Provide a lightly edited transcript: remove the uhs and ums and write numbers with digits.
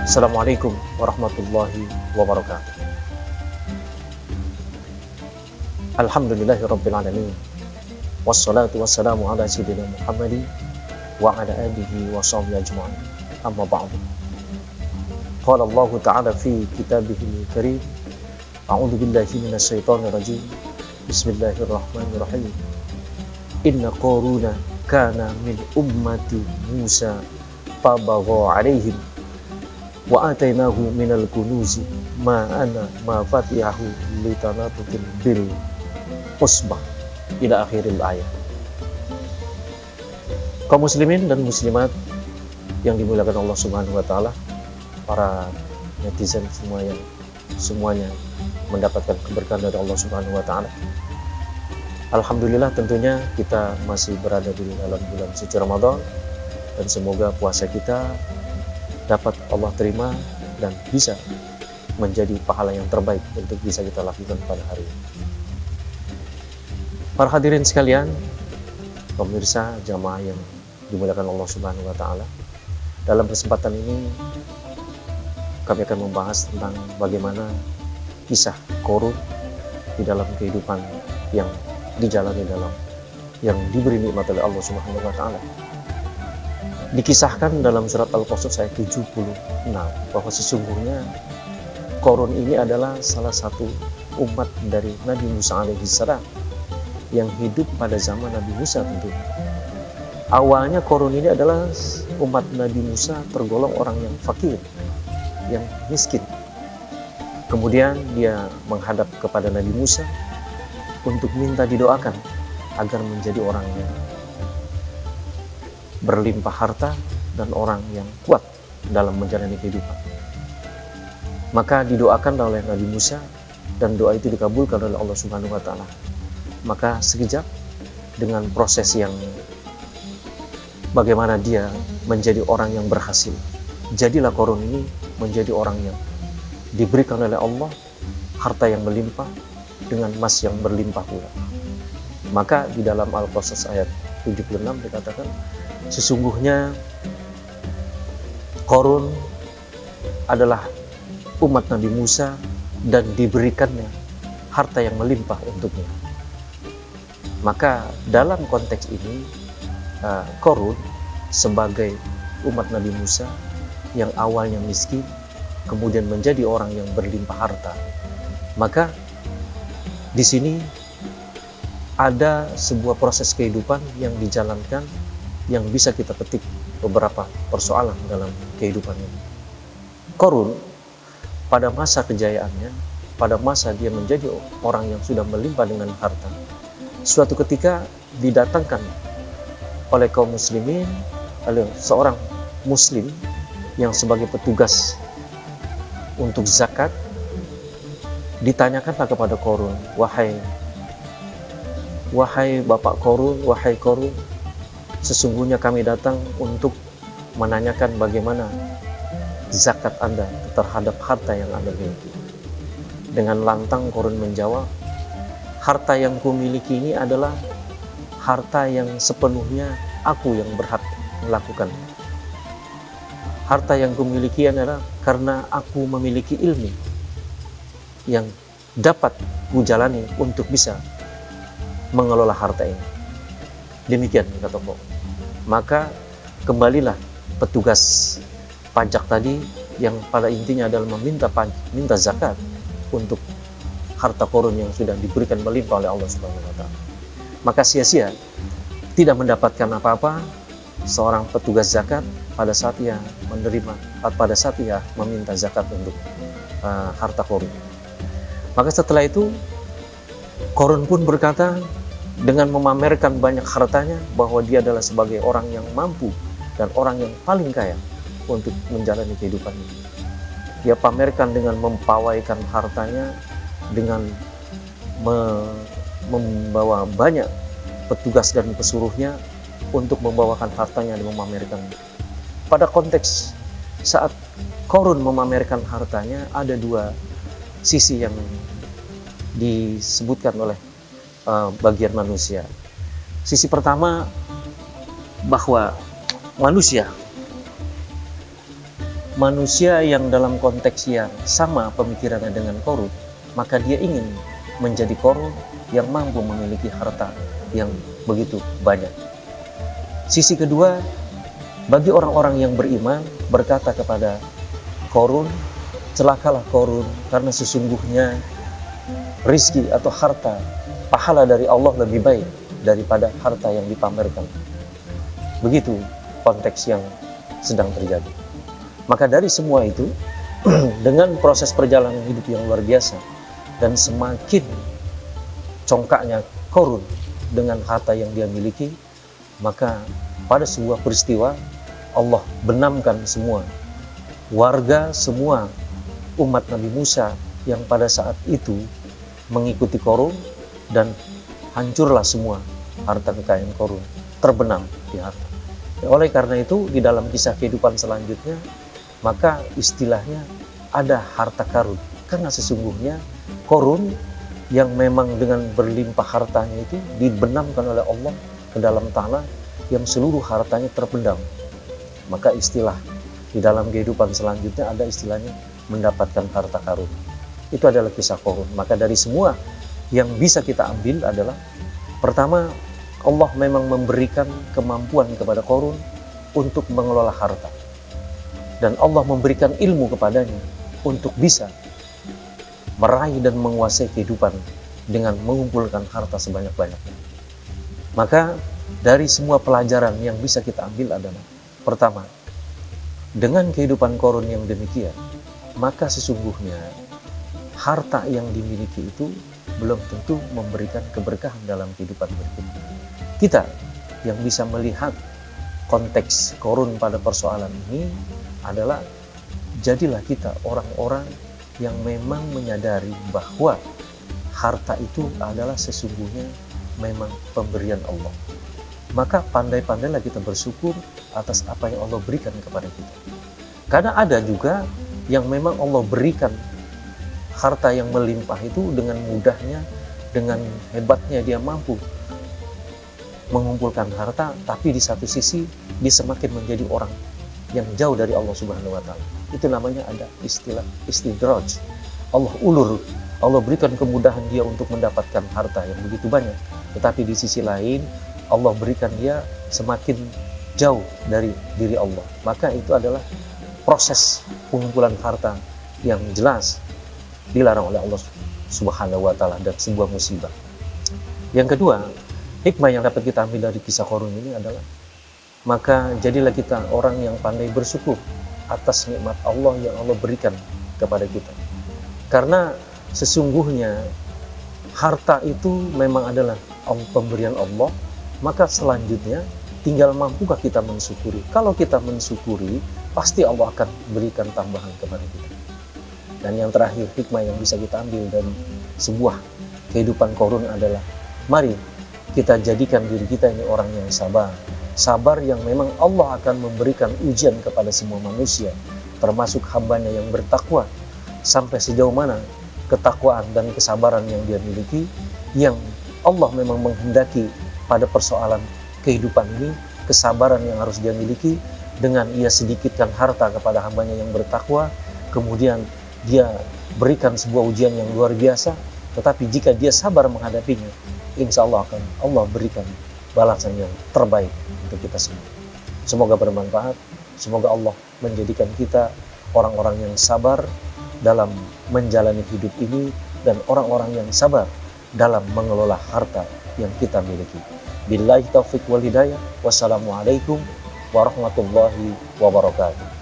Assalamualaikum warahmatullahi wabarakatuh. Alhamdulillahi rabbil alamin. Wassalatu wassalamu ala sayyidina Muhammadin wa ala alihi wa sahbihi ajma'in. Amma ba'du. Qala Allah Ta'ala fi kitabihil karim. A'udzu billahi minasy syaithanir rajim. Bismillahirrahmanirrahim. Inna Qaruna kana min ummati Musa fabagha 'alaihim wa atainahu minal kunuzi ma fatihahu litanatul bil usbah ila akhiril ayat. Kaum muslimin dan muslimat yang dimuliakan Allah Subhanahu wa taala, para netizen semuanya mendapatkan keberkahan dari Allah Subhanahu wa taala. Alhamdulillah, tentunya kita masih berada di dalam bulan suci Ramadan, dan semoga puasa kita dapat Allah terima dan bisa menjadi pahala yang terbaik untuk bisa kita lakukan pada hari ini. Para hadirin sekalian, pemirsa jamaah yang dimuliakan Allah Subhanahu wa taala, dalam kesempatan ini kami akan membahas tentang bagaimana kisah Qarun di dalam kehidupan yang dijalani yang diberi nikmat oleh Allah Subhanahu wa taala. Dikisahkan dalam surat Al-Qasas ayat 76 bahwa sesungguhnya Qarun ini adalah salah satu umat dari Nabi Musa alaihissalam yang hidup pada zaman Nabi Musa tentunya. Awalnya Qarun ini adalah umat Nabi Musa tergolong orang yang fakir, yang miskin. Kemudian dia menghadap kepada Nabi Musa untuk minta didoakan agar menjadi orang yang berlimpah harta dan orang yang kuat dalam menjalani kehidupan. Maka didoakan oleh Nabi Musa dan doa itu dikabulkan oleh Allah Subhanahu wa taala. Maka sekejap dengan proses yang bagaimana dia menjadi orang yang berhasil, jadilah Qarun ini menjadi orang yang diberikan oleh Allah harta yang melimpah dengan emas yang berlimpah pula. Maka di dalam Al-Qasas ayat 76 dikatakan, sesungguhnya Qarun adalah umat Nabi Musa dan diberikannya harta yang melimpah untuknya. Maka dalam konteks ini Qarun sebagai umat Nabi Musa yang awalnya miskin kemudian menjadi orang yang berlimpah harta. Maka di sini ada sebuah proses kehidupan yang dijalankan yang bisa kita petik beberapa persoalan dalam kehidupan ini. Qarun pada masa kejayaannya, pada masa dia menjadi orang yang sudah melimpah dengan harta, suatu ketika didatangkan oleh kaum muslimin, oleh seorang muslim yang sebagai petugas untuk zakat. Ditanyakanlah kepada Qarun, wahai Bapak Qarun, wahai Qarun, sesungguhnya kami datang untuk menanyakan bagaimana zakat Anda terhadap harta yang Anda miliki. Dengan lantang Qarun menjawab, harta yang kumiliki ini adalah harta yang sepenuhnya aku yang berhak melakukan. Harta yang kumiliki adalah karena aku memiliki ilmu yang dapat kujalani untuk bisa mengelola harta ini. Demikian kata Allah. Maka kembalilah petugas pajak tadi yang pada intinya adalah minta zakat untuk harta Qarun yang sudah diberikan melimpah oleh Allah Subhanahu wa taala. Maka sia-sia, tidak mendapatkan apa-apa seorang petugas zakat pada saat ia meminta zakat untuk harta Qarun. Maka setelah itu Qarun pun berkata dengan memamerkan banyak hartanya bahwa dia adalah sebagai orang yang mampu dan orang yang paling kaya untuk menjalani kehidupan ini. Dia pamerkan dengan mempawaikan hartanya, dengan membawa banyak petugas dan pesuruhnya untuk membawakan hartanya dan memamerkan. Pada konteks saat Qarun memamerkan hartanya, ada dua sisi yang disebutkan oleh bagian manusia. Sisi pertama, bahwa manusia manusia yang dalam konteks yang sama pemikirannya dengan Qarun, maka dia ingin menjadi Qarun yang mampu memiliki harta yang begitu banyak. Sisi kedua, bagi orang-orang yang beriman berkata kepada Qarun, celakalah Qarun, karena sesungguhnya rizki atau harta, pahala dari Allah lebih baik daripada harta yang dipamerkan. Begitu konteks yang sedang terjadi. Maka dari semua itu, dengan proses perjalanan hidup yang luar biasa dan semakin congkaknya Qarun dengan harta yang dia miliki, maka pada sebuah peristiwa Allah benamkan semua warga, semua umat Nabi Musa yang pada saat itu mengikuti Qarun, dan hancurlah semua harta kekayaan Qarun, terbenam di harta. Oleh karena itu, di dalam kisah kehidupan selanjutnya, maka istilahnya ada harta karun, karena sesungguhnya Qarun yang memang dengan berlimpah hartanya itu dibenamkan oleh Allah ke dalam tanah yang seluruh hartanya terpendam. Maka istilah di dalam kehidupan selanjutnya ada istilahnya mendapatkan harta karun. Itu adalah kisah Qarun. Maka dari semua yang bisa kita ambil adalah, pertama, Allah memang memberikan kemampuan kepada Qarun untuk mengelola harta. Dan Allah memberikan ilmu kepadanya untuk bisa meraih dan menguasai kehidupan dengan mengumpulkan harta sebanyak-banyaknya. Maka dari semua pelajaran yang bisa kita ambil adalah, pertama, dengan kehidupan Qarun yang demikian, maka sesungguhnya harta yang dimiliki itu belum tentu memberikan keberkahan dalam kehidupan berikutnya. Kita yang bisa melihat konteks Qarun pada persoalan ini adalah, jadilah kita orang-orang yang memang menyadari bahwa harta itu adalah sesungguhnya memang pemberian Allah. Maka pandai-pandailah kita bersyukur atas apa yang Allah berikan kepada kita. Karena ada juga yang memang Allah berikan harta yang melimpah itu dengan mudahnya, dengan hebatnya dia mampu mengumpulkan harta, tapi di satu sisi dia semakin menjadi orang yang jauh dari Allah Subhanahu wa Ta'ala. Itu namanya ada istilah istidraj. Allah ulur, Allah berikan kemudahan dia untuk mendapatkan harta yang begitu banyak, tetapi di sisi lain Allah berikan dia semakin jauh dari diri Allah. Maka itu adalah proses pengumpulan harta yang jelas dilarang oleh Allah Subhanahu wa Ta'ala dan sebuah musibah. Yang kedua, hikmah yang dapat kita ambil dari kisah Qarun ini adalah, maka jadilah kita orang yang pandai bersyukur atas nikmat Allah yang Allah berikan kepada kita. Karena sesungguhnya harta itu memang adalah pemberian Allah, maka selanjutnya tinggal mampukah kita mensyukuri. Kalau kita mensyukuri, pasti Allah akan berikan tambahan kepada kita. Dan yang terakhir, hikmah yang bisa kita ambil dari sebuah kehidupan Qarun adalah, mari kita jadikan diri kita ini orang yang sabar. Sabar yang memang Allah akan memberikan ujian kepada semua manusia, termasuk hambanya yang bertakwa. Sampai sejauh mana ketakwaan dan kesabaran yang dia miliki, yang Allah memang menghendaki pada persoalan kehidupan ini, kesabaran yang harus dia miliki dengan ia sedikitkan harta kepada hambanya yang bertakwa, kemudian dia berikan sebuah ujian yang luar biasa, tetapi jika dia sabar menghadapinya, insya Allah akan Allah berikan balasan yang terbaik untuk kita semua. Semoga bermanfaat, semoga Allah menjadikan kita orang-orang yang sabar dalam menjalani hidup ini, dan orang-orang yang sabar dalam mengelola harta yang kita miliki. Billahi taufiq wal hidayah. Wassalamualaikum warahmatullahi wabarakatuh.